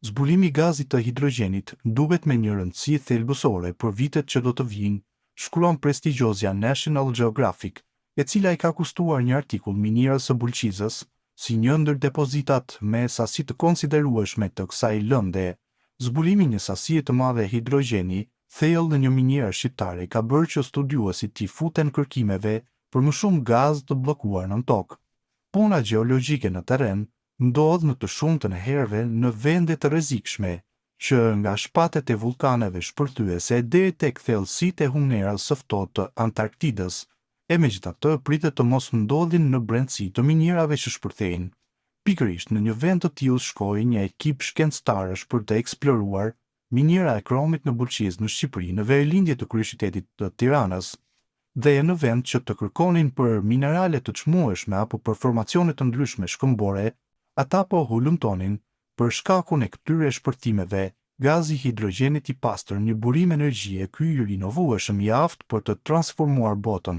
Zbulimi i gazit të hidrogenit duket me një rëndësi thelbësore për vitet që do të vijnë, shkruan prestigjozja National Geographic, e cila i ka kustuar një artikull minierës së Bulqizës, si një ndër depozitat me sasi të konsiderueshme të kësaj lënde. Zbulimi një sasie të madhe hidrogjeni, thellë në një minierë shqiptare, ka bërë që studiuesit t'i futen kërkimeve për më shumë gaz të bllokuar në tokë. Puna gjeologjike në terren ndodh në të shumtën e herëve në vende të rrezikshme, që nga shpatet e vulkaneve shpërthyese deri tek thellësitë e hunerës së ftohtë të Antarktidës, e megjithatë pritet të mos ndodhin në brendësi të minierave që shpërthejnë. Pikërisht në një vend të tillë shkoi një ekip shkencëtarësh për të eksploruar miniera e kromit në Bulqizë në Shqipëri në verëlindje të kryeqytetit të Tiranës, dhe në vend që të kërkonin për minerale të çmueshme apo për formacione të ndryshme shkëmbore, ata po hulumtonin për shkakun e këtyre shpërthimeve. Gazi hidrogenit i pastër një burim energjie ky i rinovueshëm i aftë për të transformuar botën.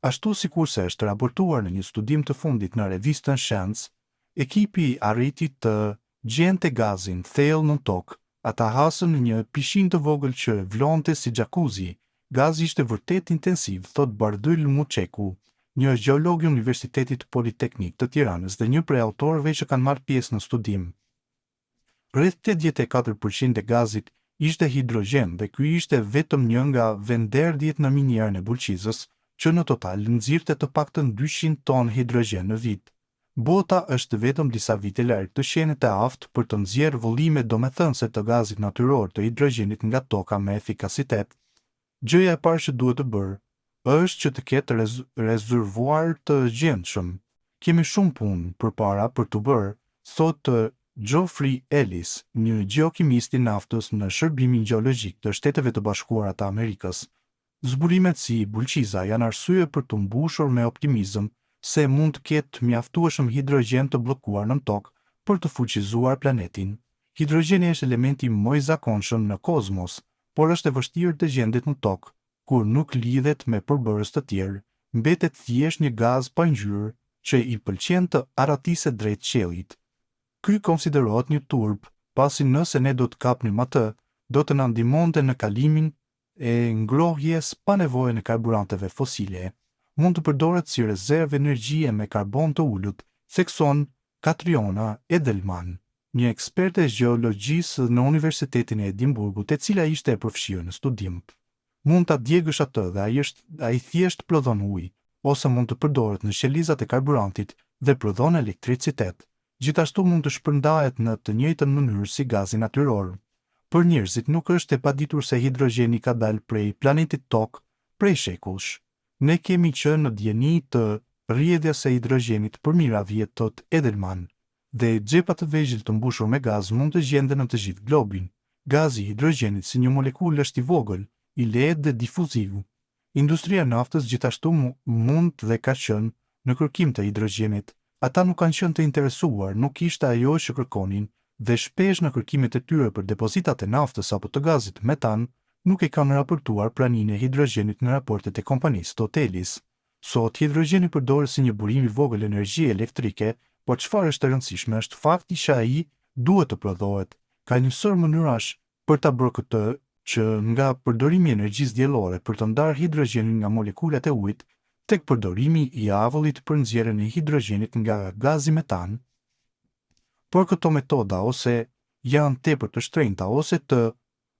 Ashtu sikurse është raportuar në një studim të fundit në revistën Science, ekipi arriti të gjente gazin thellë në tokë. Ata hasën një pishin të vogël që vlonte si xhakuzi. Gazi ishte vërtet intensiv, thot Bardyl Muçeku, një gjeolog i Universitetit Politeknik të Tiranës dhe një prej autorëve që kanë marrë pjesë në studim. Rreth 84% e gazit ishte hidrogjen dhe ky ishte vetëm një nga venderdhjet në minierën e Bulqizës, që në total nxirrte të paktën 200 ton hidrogjen në vit. Bota është vetëm disa vite larg të qenet e aftë për të nxjerrë vëllime domethënëse të gazit natyror të hidrogenit nga toka me efikasitet. Gjëja e parë që duhet të bërë është që të ketë rezervuar të gjendshëm. Kemi shumë punë përpara për të bërë, thotë Geoffrey Ellis, një gjeokimist i naftës në Shërbimin Gjeologjik të Shteteve të Bashkuara të Amerikës. Zburimet si Bulqiza janë arsye për të mbushur me optimizëm se mund të ketë mjaftueshëm hidrogjen të bllokuar në tokë për të fuqizuar planetin. Hidrogjeni është elementi më i zakonshëm në kozmos, por është e vështirë të gjendet në tokë, kur nuk lidhet me përbërës të tjerë, mbetet thjesht një gaz pa ngjyrë që i pëlqen të arratisë drejt qiellit. Ky konsiderohet një turp, pasi nëse ne do të kapnim atë, do të na ndihmonte në kalimin e ngrohjes pa nevojë në karburanteve fosile. Mund të përdoret si rezervë energjie me karbon të ulët, thekson Katriona Edelman, një eksperte gjeologjisë në Universitetin e Edimburgut, e cila ishte e përfshirë në studim. Mund ta djegësh atë dhe ai thjesht prodhon ujë, ose mund të përdoret në qelizat e karburantit dhe prodhon elektricitet. Gjithashtu mund të shpërndahet në të njëjtën mënyrë si gazi natyror. Për njerëzit nuk është e paditur se hidrogjeni ka dalë prej planetit Tokë prej shekullsh. Ne kemi qenë në dieni të rrjedhjes së hidrogenit për mijëra vjet, thot Edelman, dhe xhepa të vegjël të mbushur me gaz mund të gjenden në të gjithë globin. Gazi i hidrogenit si një molekulë është i vogël, i lehtë dhe difuziv. Industria e naftës gjithashtu mund dhe ka qenë në kërkim të hidrogenit. Ata nuk kanë qenë të interesuar, nuk ishte ajo që kërkonin, dhe shpesh në kërkimet e tyre për depozitat e naftës apo të gazit metan, nuk e kanë raportuar praninë e hidrogenit në raportet e kompanisë Totalis. Sot hidrogeni përdoret si një burim i vogël energjie elektrike, por çfarë është e rëndësishme është fakti që ai duhet të prodhohet. Ka njësor mënyrash për ta bërë këtë, që nga përdorimi i energjisë diellore për të ndarë hidrogenin nga molekulat e ujit, tek përdorimi i avullit për nxjerrjen e hidrogenit nga gazi metan. Por këto metoda ose janë tepër të shtrenjta ose të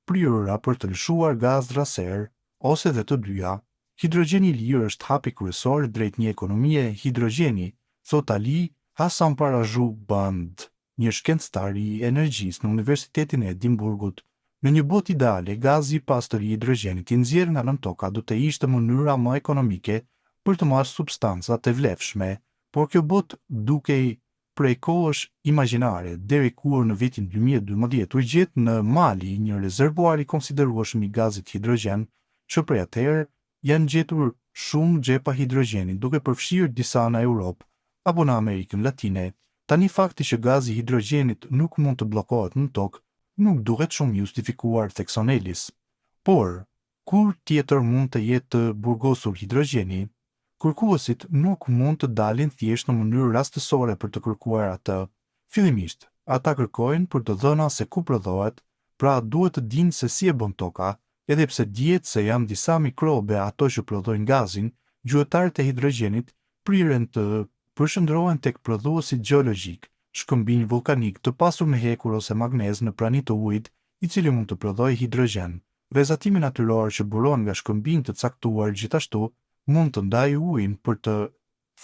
prirura për të lëshuar gaz raser, ose dhe të dyja. Hidrogjeni i lirë është hapi kryesor drejt një ekonomie hidrogjeni, thot Ali Hasan Parajou Band, një shkencëtar i energjisë në Universitetin e Edimburgut. Në një botë ideale, gazi i pastër i hidrogenit i nxjerrë nga nën toka do të ishte mënyra më ekonomike për të marrë substanca të vlefshme, por kjo botë dukej prej kohësh imagjinare, deri kur në vitin 2012 u gjet në Mali një rezervuar i konsiderueshëm i gazit hidrogen, që prej atëherë janë gjetur shumë xhepa hidrogjeni, duke përfshirë disa në Europë apo në Amerikën Latine. Tani fakti që gazi i hidrogenit nuk mund të bllokohet në tokë nuk duhet shumë justifikuar, thekson Ellis. Por, kur tjetër mund të jetë të burgosur hidrogjeni? Kërkuesit nuk mund të dalin thjesht në mënyrë rastësore për të kërkuar atë. Fillimisht, Ata kërkojnë për të dhëna se ku prodhohet, pra duhet të dinë se si e bën toka, edhe pse dihet se janë disa mikrobe ato që prodhojnë gazin, gjuetarët e hidrogjenit priren të përshëndrohen tek prodhuesi gjeologjik, shkëmbinj vulkanik të pasur me hekur ose magnez në prani të ujit, i cili mund të prodhojë hidrogjen. Rrezatimi natyror që buron nga shkëmbinj të caktuar gjithashtu mund të ndajë ujin për të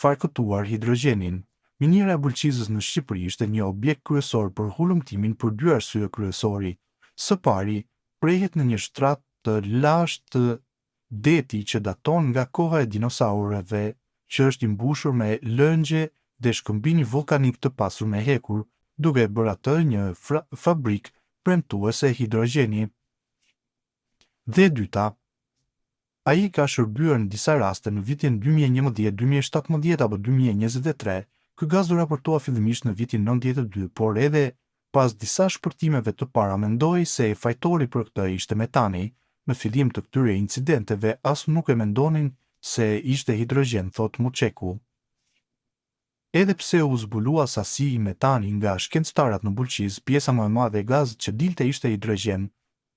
farkëtuar hidrogjenin. Miniera e bulqizës në Shqipëri është një objekt kryesor për hulumtimin për dy arsye kryesori. Së pari, prehet në një shtrat të lashtë të deti që daton nga koha e dinosaurëve, që është i mbushur me lëngje dhe shkëmbinj vulkanik të pasur me hekur, duke bërë atë një fabrikë premtuese e hidrogjeni. Dhe dyta, ai ka shërbyer në disa raste në vitin 2011, 2017 apo 2023. Ky gaz u raportua fillimisht në vitin 92, por edhe pas disa shpërtimeve të para mendoi se fajtori për këtë ishte metani. Në fillim të këtyre incidenteve as nuk e mendonin se ishte hidrogjen, thot Muçeku. Edhe pse u zbulua sasi i metani nga shkencëtarët në bulqiz, pjesa më e madhe e gazit që dilte ishte hidrogjen,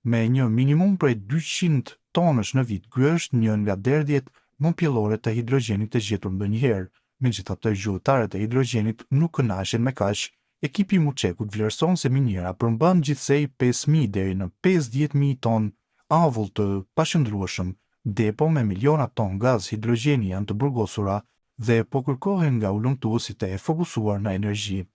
me një minimum prej 200 tonësh në vit. Ky është një nga derdhjet më pjellore të hidrogjenit të gjetur ndonjëherë. Megjithatë, gjuetarët e hidrogjenit nuk kënaqen me kaq. Ekipi i Muçekut vlerëson se miniera përmban gjithsej 5.000 deri në 50.000 ton avull të pashëndrueshëm. Depo me miliona ton gaz hidrogjeni janë të burgosura dhe po kërkohen nga ulëmtuesit e fokusuar në energji.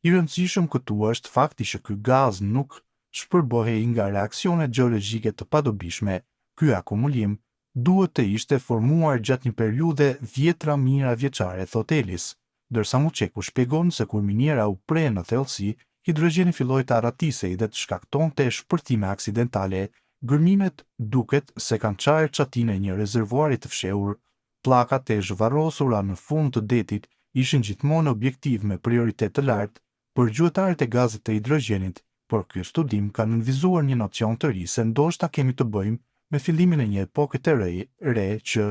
I rëndësishëm këtu është fakti që ky gaz nuk shpërbohej nga reakcione gjeologjike të padobishme. Ky akumulim duhet të ishte formuar gjatë një periudhe dhjetra mijëra vjeçare, thot Elis, ndërsa Muçeku shpjegon se kur miniera u pre në thellësi, hidrogjeni filloi të arratisej dhe të shkaktonte shpërtime aksidentale. Gërmimet duket se kanë çarë çatinë e një rezervuari të fshehur. Pllakat e zhvarrosura në fund të detit ishin gjithmonë objektiv me prioritet të lartë për gjuetarët e gazit të hidrogjenit, por ky studim ka nënvizuar një nocion të ri se ndoshta kemi të bëjmë me fillimin e një epoke të re që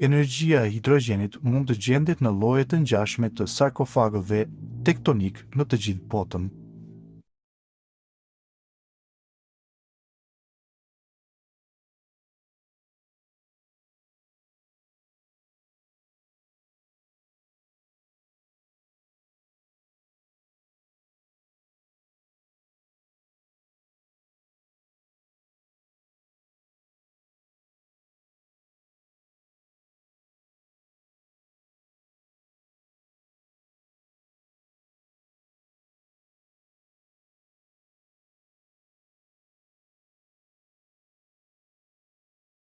energjia e hidrogjenit mund të gjendet në lloje të ngjashme të sarkofagëve tektonik në të gjithë botën.